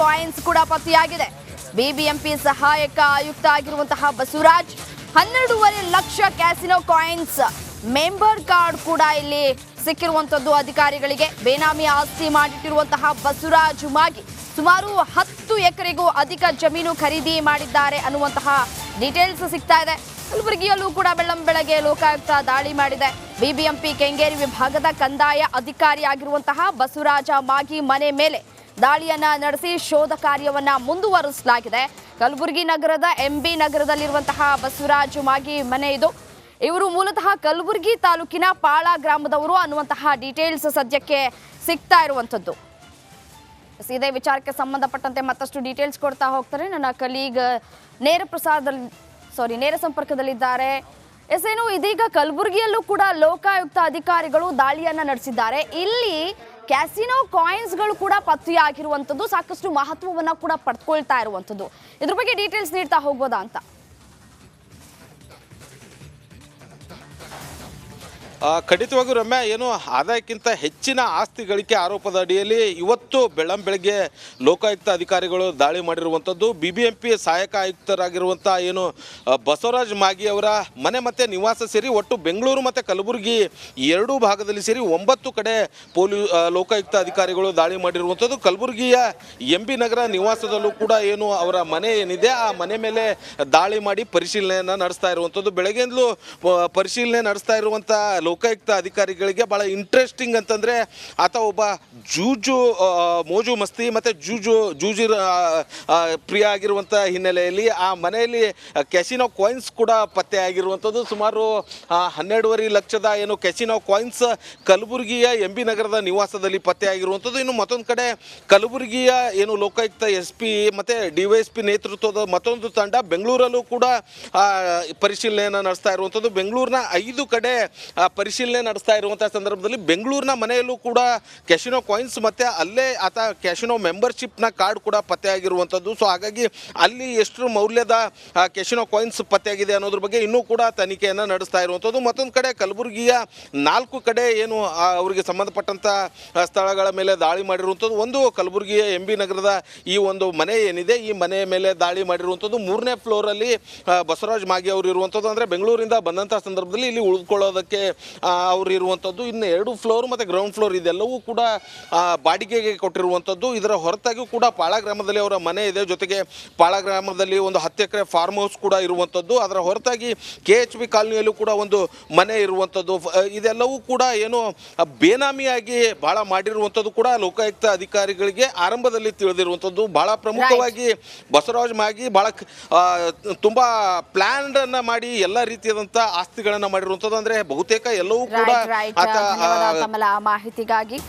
Coins ಕೂಡ ಪತ್ತೆಯಾಗಿದೆ. BBMP ಸಹಾಯಕ ಆಯುಕ್ತ ಆಗಿರುವಂತಹ Basavaraj 12.5 lakh casino coins member card ಕೂಡ ಇಲ್ಲಿ ಸಿಕ್ಕಿರುವಂತದ್ದು ಅಧಿಕಾರಿಗಳಿಗೆ. ಬೇನಾಮಿ ಆಸ್ತಿ ಮಾಡಿಟ್ಟಿರುವಂತಹ ಬಸವರಾಜ್ ಮಾಗಿ ಸುಮಾರು 10 ಎಕರೆಗೂ ಅಧಿಕ ಜಮೀನು ಖರೀದಿ ಮಾಡಿದ್ದಾರೆ ಅನ್ನುವಂತಹ ಡೀಟೇಲ್ಸ್ ಸಿಗ್ತಾ ಇದೆ. ಕಲಬುರಗಿಯಲ್ಲೂ ಕೂಡ ಬೆಳ್ಳಂಬೆಳಗ್ಗೆ ಲೋಕಾಯುಕ್ತ ದಾಳಿ ಮಾಡಿದೆ. ಬಿಬಿಎಂಪಿ ಕೆಂಗೇರಿ ವಿಭಾಗದ ಕಂದಾಯ ಅಧಿಕಾರಿಯಾಗಿರುವಂತಹ ಬಸವರಾಜ ಮಾಗಿ ಮನೆ ಮೇಲೆ ದಾಳಿಯನ್ನ ನಡೆಸಿ ಶೋಧ ಕಾರ್ಯವನ್ನ ಮುಂದುವರಿಸಲಾಗಿದೆ. ಕಲಬುರಗಿ ನಗರದ ಎಂಬಿ ನಗರದಲ್ಲಿರುವಂತಹ ಬಸವರಾಜ ಮಾಗಿ ಮನೆ ಇದು. ಇವರು ಮೂಲತಃ ಕಲಬುರಗಿ ತಾಲೂಕಿನ ಪಾಳ ಗ್ರಾಮದವರು ಅನ್ನುವಂತಹ ಡೀಟೇಲ್ಸ್ ಸದ್ಯಕ್ಕೆ ಸಿಗ್ತಾ ಇರುವಂತದ್ದು. ಇದೇ ವಿಚಾರಕ್ಕೆ ಸಂಬಂಧಪಟ್ಟಂತೆ ಮತ್ತಷ್ಟು ಡೀಟೇಲ್ಸ್ ಕೊಡ್ತಾ ಹೋಗ್ತಾರೆ ನನ್ನ ಕಲೀಗ್ ನೇರ ಸಂಪರ್ಕದಲ್ಲಿದ್ದಾರೆ. ಏನು ಇದೀಗ ಕಲಬುರಗಿಯಲ್ಲೂ ಕೂಡ ಲೋಕಾಯುಕ್ತ ಅಧಿಕಾರಿಗಳು ದಾಳಿಯನ್ನ ನಡೆಸಿದ್ದಾರೆ. ಇಲ್ಲಿ ಕ್ಯಾಸಿನೋ ಕಾಯಿನ್ಸ್ಗಳು ಕೂಡ ಪತ್ತೆಯಾಗಿರುವಂಥದ್ದು, ಸಾಕಷ್ಟು ಮಹತ್ವವನ್ನ ಕೂಡ ಪಡ್ಕೊಳ್ತಾ ಇರುವಂಥದ್ದು. ಇದ್ರ ಬಗ್ಗೆ ಡೀಟೇಲ್ಸ್ ನೀಡ್ತಾ ಹೋಗ್ಬೋದಾ ಅಂತ? ಖಂಡಿತವಾಗಿಯೂ ರಮ್ಯಾ, ಏನು ಆದಾಯಕ್ಕಿಂತ ಹೆಚ್ಚಿನ ಆಸ್ತಿ ಗಳಿಕೆ ಆರೋಪದ ಅಡಿಯಲ್ಲಿ ಇವತ್ತು ಬೆಳ್ಳಂಬೆಳಗ್ಗೆ ಲೋಕಾಯುಕ್ತ ಅಧಿಕಾರಿಗಳು ದಾಳಿ ಮಾಡಿರುವಂಥದ್ದು. BBMP ಸಹಾಯಕ ಆಯುಕ್ತರಾಗಿರುವಂಥ ಏನು ಬಸವರಾಜ್ ಮಾಗಿ ಅವರ ಮನೆ ಮತ್ತು ನಿವಾಸ ಸೇರಿ ಒಟ್ಟು ಬೆಂಗಳೂರು ಮತ್ತು ಕಲಬುರಗಿ ಎರಡೂ ಭಾಗದಲ್ಲಿ ಸೇರಿ 9 ಕಡೆ ಲೋಕಾಯುಕ್ತ ಅಧಿಕಾರಿಗಳು ದಾಳಿ ಮಾಡಿರುವಂಥದ್ದು. ಕಲಬುರಗಿಯ MB ನಗರ ನಿವಾಸದಲ್ಲೂ ಕೂಡ ಏನು ಅವರ ಮನೆ ಏನಿದೆ ಆ ಮನೆ ಮೇಲೆ ದಾಳಿ ಮಾಡಿ ಪರಿಶೀಲನೆಯನ್ನು ನಡೆಸ್ತಾ ಇರುವಂಥದ್ದು. ಬೆಳಗ್ಗೆಯಿಂದಲೂ ಪರಿಶೀಲನೆ ನಡೆಸ್ತಾ ಇರುವಂಥ ಲೋಕಾಯುಕ್ತ ಅಧಿಕಾರಿಗಳಿಗೆ ಭಾಳ ಇಂಟ್ರೆಸ್ಟಿಂಗ್ ಅಂತಂದರೆ ಆತ ಒಬ್ಬ ಮೋಜು ಮಸ್ತಿ ಮತ್ತು ಜೂಜಿ ಪ್ರಿಯ ಆಗಿರುವಂಥ ಹಿನ್ನೆಲೆಯಲ್ಲಿ ಆ ಮನೆಯಲ್ಲಿ ಕ್ಯಾಸಿನೋ ಕಾಯಿನ್ಸ್ ಕೂಡ ಪತ್ತೆ ಆಗಿರುವಂಥದ್ದು. ಸುಮಾರು 12.5 ಲಕ್ಷದ ಏನು ಕ್ಯಾಸಿನೋ ಕಾಯಿನ್ಸ್ ಕಲಬುರಗಿಯ MB ನಗರದ ನಿವಾಸದಲ್ಲಿ ಪತ್ತೆ ಆಗಿರುವಂಥದ್ದು. ಇನ್ನು ಮತ್ತೊಂದು ಕಡೆ ಕಲಬುರಗಿಯ ಏನು ಲೋಕಾಯುಕ್ತ SP ಮತ್ತು DYSP ನೇತೃತ್ವದ ಮತ್ತೊಂದು ತಂಡ ಬೆಂಗಳೂರಲ್ಲೂ ಕೂಡ ಪರಿಶೀಲನೆಯನ್ನು ನಡೆಸ್ತಾ ಇರುವಂಥದ್ದು. ಬೆಂಗಳೂರಿನ 5 ಕಡೆ ಪರಿಶೀಲನೆ ನಡೆಸ್ತಾ ಇರುವಂಥ ಸಂದರ್ಭದಲ್ಲಿ ಬೆಂಗಳೂರಿನ ಮನೆಯಲ್ಲೂ ಕೂಡ ಕ್ಯಾಸಿನೋ ಕಾಯಿನ್ಸ್ ಮತ್ತು ಅಲ್ಲೇ ಆತ ಕ್ಯಾಸಿನೋ ಮೆಂಬರ್ಶಿಪ್ನ ಕಾರ್ಡ್ ಕೂಡ ಪತ್ತೆಯಾಗಿರುವಂಥದ್ದು. ಸೊ ಹಾಗಾಗಿ ಅಲ್ಲಿ ಎಷ್ಟು ಮೌಲ್ಯದ ಕ್ಯಾಸಿನೋ ಕಾಯಿನ್ಸ್ ಪತ್ತೆಯಾಗಿದೆ ಅನ್ನೋದ್ರ ಬಗ್ಗೆ ಇನ್ನೂ ಕೂಡ ತನಿಖೆಯನ್ನು ನಡೆಸ್ತಾ ಇರುವಂಥದ್ದು. ಮತ್ತೊಂದು ಕಡೆ ಕಲಬುರಗಿಯ 4 ಕಡೆ ಏನು ಅವರಿಗೆ ಸಂಬಂಧಪಟ್ಟಂಥ ಸ್ಥಳಗಳ ಮೇಲೆ ದಾಳಿ ಮಾಡಿರುವಂಥದ್ದು. ಒಂದು ಕಲಬುರಗಿಯ MB ನಗರದ ಈ ಒಂದು ಮನೆ ಏನಿದೆ ಈ ಮನೆ ಮೇಲೆ ದಾಳಿ ಮಾಡಿರುವಂಥದ್ದು. 3ನೇ ಫ್ಲೋರಲ್ಲಿ ಬಸವರಾಜ್ ಮಾಗಿ ಅವರು ಇರುವಂಥದ್ದು. ಅಂದರೆ ಬೆಂಗಳೂರಿಂದ ಬಂದಂಥ ಸಂದರ್ಭದಲ್ಲಿ ಇಲ್ಲಿ ಉಳಿದುಕೊಳ್ಳೋದಕ್ಕೆ ಅವರು ಇರುವಂಥದ್ದು. ಇನ್ನು 2 ಫ್ಲೋರ್ ಮತ್ತು ಗ್ರೌಂಡ್ ಫ್ಲೋರ್ ಇದೆಲ್ಲವೂ ಕೂಡ ಬಾಡಿಗೆಗೆ ಕೊಟ್ಟಿರುವಂಥದ್ದು. ಇದರ ಹೊರತಾಗಿಯೂ ಕೂಡ ಪಾಳ ಗ್ರಾಮದಲ್ಲಿ ಅವರ ಮನೆ ಇದೆ. ಜೊತೆಗೆ ಪಾಳ ಗ್ರಾಮದಲ್ಲಿ ಒಂದು 10 ಎಕರೆ ಫಾರ್ಮ್ ಹೌಸ್ ಕೂಡ ಇರುವಂಥದ್ದು. ಅದರ ಹೊರತಾಗಿ KHB ಕಾಲನಿಯಲ್ಲೂ ಕೂಡ ಒಂದು ಮನೆ ಇರುವಂಥದ್ದು. ಇದೆಲ್ಲವೂ ಕೂಡ ಏನು ಬೇನಾಮಿಯಾಗಿ ಭಾಳ ಮಾಡಿರುವಂಥದ್ದು ಕೂಡ ಲೋಕಾಯುಕ್ತ ಅಧಿಕಾರಿಗಳಿಗೆ ಆರಂಭದಲ್ಲಿ ತಿಳಿದಿರುವಂಥದ್ದು. ಭಾಳ ಪ್ರಮುಖವಾಗಿ ಬಸವರಾಜ್ ಮಾಗಿ ಭಾಳ ತುಂಬ ಪ್ಲ್ಯಾನ್ಡನ್ನು ಮಾಡಿ ಎಲ್ಲ ರೀತಿಯಾದಂಥ ಆಸ್ತಿಗಳನ್ನು ಮಾಡಿರುವಂಥದ್ದು. ಅಂದರೆ ಬಹುತೇಕ ಎಲ್ಲವೂ ಕೂಡ ಮಾಹಿತಿಗಾಗಿ